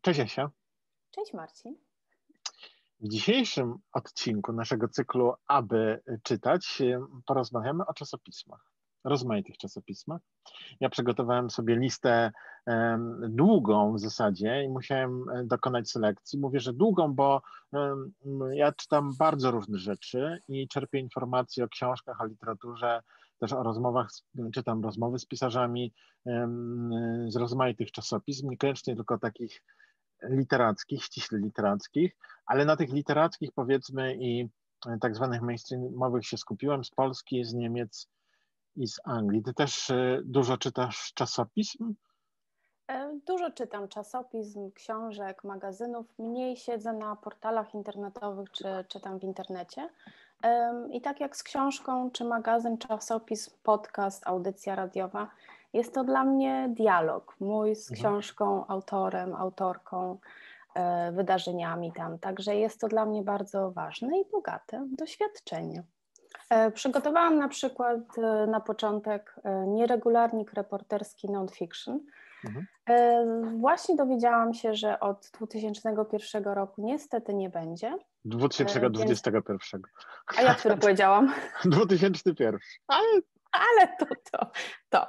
Cześć Asia. Cześć Marcin. W dzisiejszym odcinku naszego cyklu Aby czytać porozmawiamy o czasopismach, rozmaitych czasopismach. Ja przygotowałem sobie listę długą w zasadzie i musiałem dokonać selekcji. Mówię, że długą, bo ja czytam bardzo różne rzeczy i czerpię informacje o książkach, o literaturze, też o rozmowach, czytam rozmowy z pisarzami z rozmaitych czasopism, niekoniecznie tylko takich literackich, ściśle literackich, ale na tych literackich powiedzmy i tak zwanych mainstreamowych się skupiłem, z Polski, z Niemiec i z Anglii. Ty też dużo czytasz czasopism? Dużo czytam czasopism, książek, magazynów, mniej siedzę na portalach internetowych czy czytam w internecie. I tak jak z książką, czy magazyn, czasopism, podcast, audycja radiowa, jest to dla mnie dialog mój z książką, autorem, autorką, wydarzeniami tam. Także jest to dla mnie bardzo ważne i bogate doświadczenie. Przygotowałam na przykład na początek nieregularnik reporterski non-fiction. Właśnie dowiedziałam się, że od 2001 roku niestety nie będzie. 2021. A ja który powiedziałam? 2001. Ale to.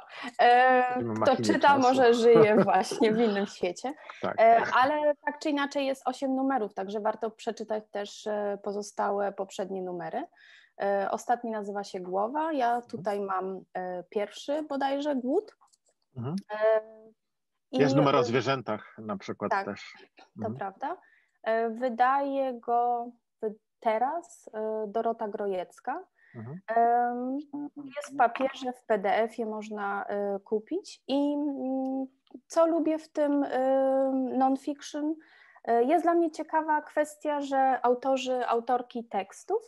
Kto czyta, może żyje właśnie w innym świecie. Tak. Ale tak czy inaczej jest 8 numerów, także warto przeczytać też pozostałe poprzednie numery. Ostatni nazywa się Głowa. Ja tutaj mam pierwszy bodajże, Głód. Jest numer o zwierzętach na przykład tak, też. To prawda. Wydaje go teraz Dorota Grojecka. Jest w papierze, w PDF-ie można kupić i co lubię w tym non-fiction, jest dla mnie ciekawa kwestia, że autorki tekstów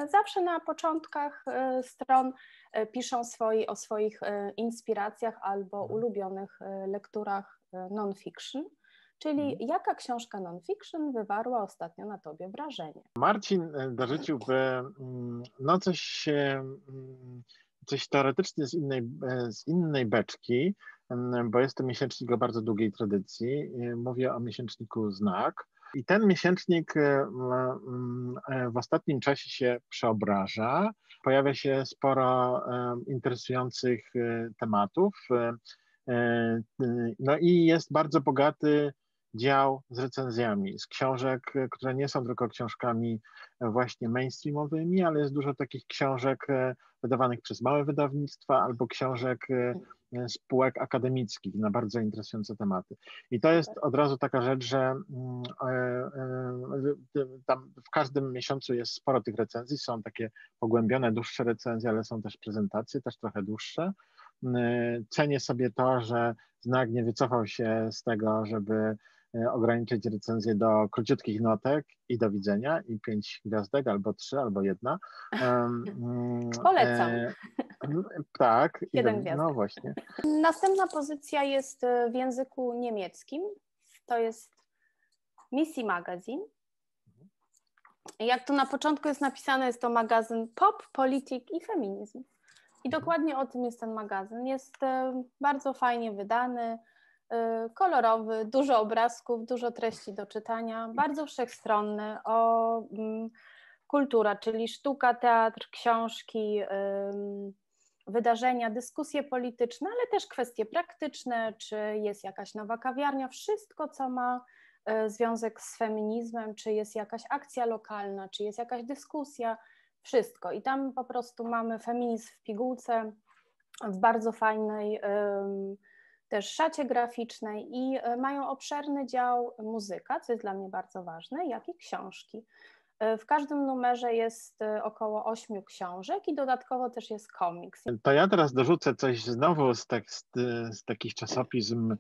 zawsze na początkach stron piszą o swoich inspiracjach albo ulubionych lekturach non-fiction. Czyli jaka książka non-fiction wywarła ostatnio na tobie wrażenie? Marcin dorzuciłby coś teoretycznie z innej beczki, bo jest to miesięcznik o bardzo długiej tradycji. Mówię o miesięczniku Znak. I ten miesięcznik w ostatnim czasie się przeobraża. Pojawia się sporo interesujących tematów. No i jest bardzo bogaty dział z recenzjami, z książek, które nie są tylko książkami właśnie mainstreamowymi, ale jest dużo takich książek wydawanych przez małe wydawnictwa albo książek spółek akademickich na bardzo interesujące tematy. I to jest od razu taka rzecz, że tam w każdym miesiącu jest sporo tych recenzji, są takie pogłębione, dłuższe recenzje, ale są też prezentacje, też trochę dłuższe. Cenię sobie to, że Znak nie wycofał się z tego, żeby ograniczyć recenzję do króciutkich notek i do widzenia i 5 gwiazdek, albo 3, albo 1. Polecam. Tak. 7 gwiazdek. No właśnie. Następna pozycja jest w języku niemieckim. To jest Missy Magazine. Jak tu na początku jest napisane, jest to magazyn pop, polityk i feminizm. I dokładnie o tym jest ten magazyn. Jest bardzo fajnie wydany, kolorowy, dużo obrazków, dużo treści do czytania, bardzo wszechstronny, o kultura, czyli sztuka, teatr, książki, wydarzenia, dyskusje polityczne, ale też kwestie praktyczne, czy jest jakaś nowa kawiarnia, wszystko, co ma związek z feminizmem, czy jest jakaś akcja lokalna, czy jest jakaś dyskusja, wszystko. I tam po prostu mamy feminizm w pigułce, w bardzo fajnej też szacie graficznej i mają obszerny dział muzyka, co jest dla mnie bardzo ważne, jak i książki. W każdym numerze jest około 8 książek i dodatkowo też jest komiks. To ja teraz dorzucę coś znowu z takich czasopism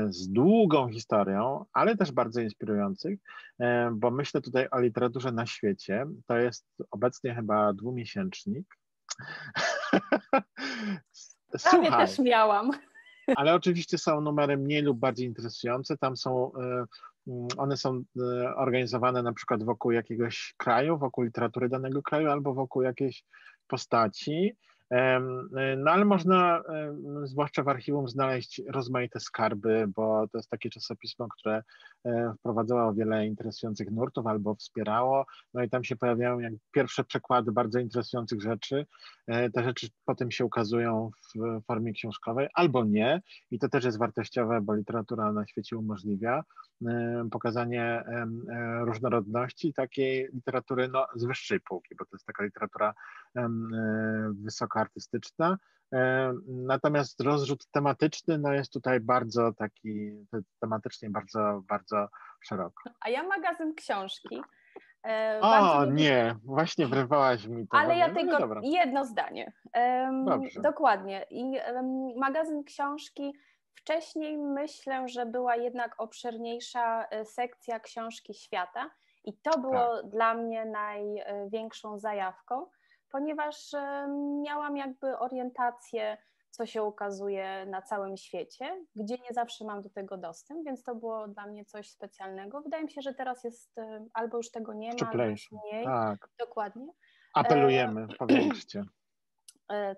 z długą historią, ale też bardzo inspirujących, bo myślę tutaj o literaturze na świecie. To jest obecnie chyba 2-miesięcznik. Prawie też miałam. Ale oczywiście są numery mniej lub bardziej interesujące. Tam one są organizowane na przykład wokół jakiegoś kraju, wokół literatury danego kraju albo wokół jakiejś postaci. No ale można, zwłaszcza w archiwum, znaleźć rozmaite skarby, bo to jest takie czasopismo, które wprowadzało wiele interesujących nurtów albo wspierało, no i tam się pojawiają jak pierwsze przekłady bardzo interesujących rzeczy. Te rzeczy potem się ukazują w formie książkowej albo nie i to też jest wartościowe, bo literatura na świecie umożliwia pokazanie różnorodności takiej literatury no, z wyższej półki, bo to jest taka literatura wysokoartystyczna. Natomiast rozrzut tematyczny no, jest tutaj bardzo taki, tematycznie bardzo, bardzo szeroko. A ja magazyn książki. O nie, właśnie wrywałaś mi to. Ale ja no, tylko jedno zdanie. Dobrze. Dokładnie. I magazyn książki wcześniej myślę, że była jednak obszerniejsza sekcja książki świata i to było dla mnie największą zajawką, ponieważ miałam jakby orientację, co się ukazuje na całym świecie, gdzie nie zawsze mam do tego dostęp, więc to było dla mnie coś specjalnego. Wydaje mi się, że teraz jest albo już tego nie ma, albo jest mniej. Tak. Dokładnie. Apelujemy, powiększcie.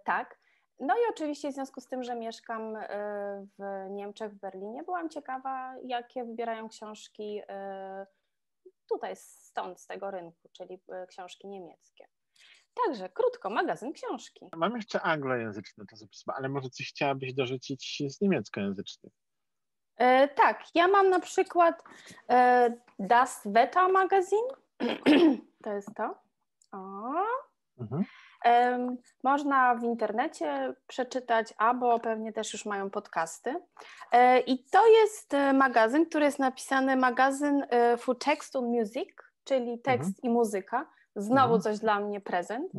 Tak. No i oczywiście w związku z tym, że mieszkam w Niemczech, w Berlinie, byłam ciekawa, jakie wybierają książki tutaj, stąd, z tego rynku, czyli książki niemieckie. Także krótko, magazyn książki. Mam jeszcze anglojęzyczne czasopisma, ale może coś chciałabyś dorzucić z niemieckojęzycznych? Tak, ja mam na przykład Das Wetter Magazin. To jest to. Można w internecie przeczytać, albo pewnie też już mają podcasty. I to jest magazyn, który jest napisany magazyn für Text und Musik, czyli tekst i muzyka. Znowu coś dla mnie prezent.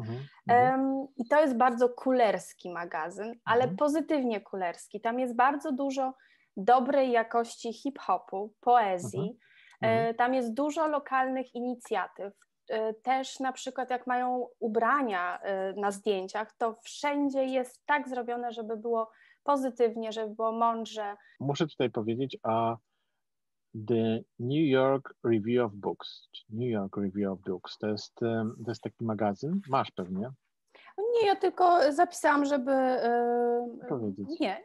I to jest bardzo kulerski magazyn, ale pozytywnie kulerski. Tam jest bardzo dużo dobrej jakości hip-hopu, poezji. Tam jest dużo lokalnych inicjatyw. Też na przykład jak mają ubrania na zdjęciach, to wszędzie jest tak zrobione, żeby było pozytywnie, żeby było mądrze. Muszę tutaj powiedzieć o The New York Review of Books. New York Review of Books. To jest taki magazyn. Masz pewnie. Nie, ja tylko zapisałam, żeby... powiedzieć. Nie.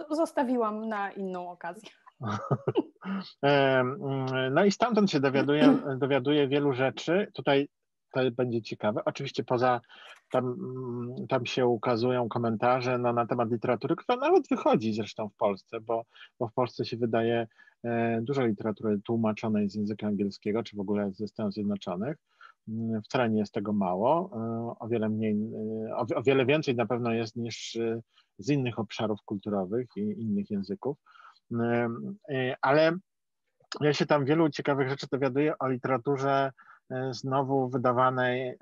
Zostawiłam na inną okazję. No i stamtąd się dowiaduje wielu rzeczy. Tutaj to będzie ciekawe. Oczywiście poza tam się ukazują komentarze na temat literatury, która nawet wychodzi zresztą w Polsce, bo w Polsce się wydaje dużo literatury tłumaczonej z języka angielskiego, czy w ogóle ze Stanów Zjednoczonych. Wcale nie jest tego mało. O wiele więcej na pewno jest niż z innych obszarów kulturowych i innych języków. Ale ja się tam wielu ciekawych rzeczy dowiaduję o literaturze znowu wydawanej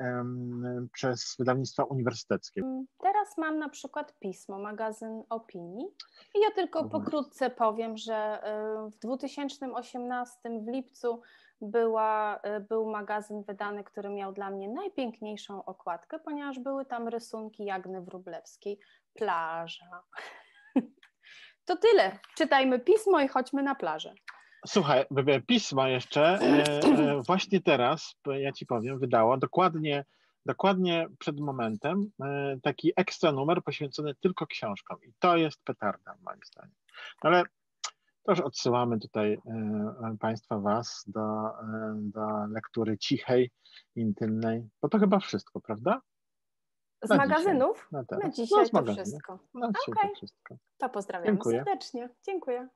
przez wydawnictwa uniwersyteckie. Teraz mam na przykład Pismo, magazyn opinii i ja tylko pokrótce powiem, że w 2018 w lipcu był magazyn wydany, który miał dla mnie najpiękniejszą okładkę, ponieważ były tam rysunki Jagny Wróblewskiej, plaża. To tyle. Czytajmy Pismo i chodźmy na plażę. Słuchaj, Pismo jeszcze właśnie teraz, ja ci powiem, wydało dokładnie przed momentem taki ekstra numer poświęcony tylko książkom i to jest petarda moim zdaniem. Ale to już odsyłamy tutaj Państwa, Was do lektury cichej, intymnej, bo to chyba wszystko, prawda? Z magazynów? Na dzisiaj to wszystko. Na dzisiaj to wszystko. To pozdrawiam serdecznie. Dziękuję.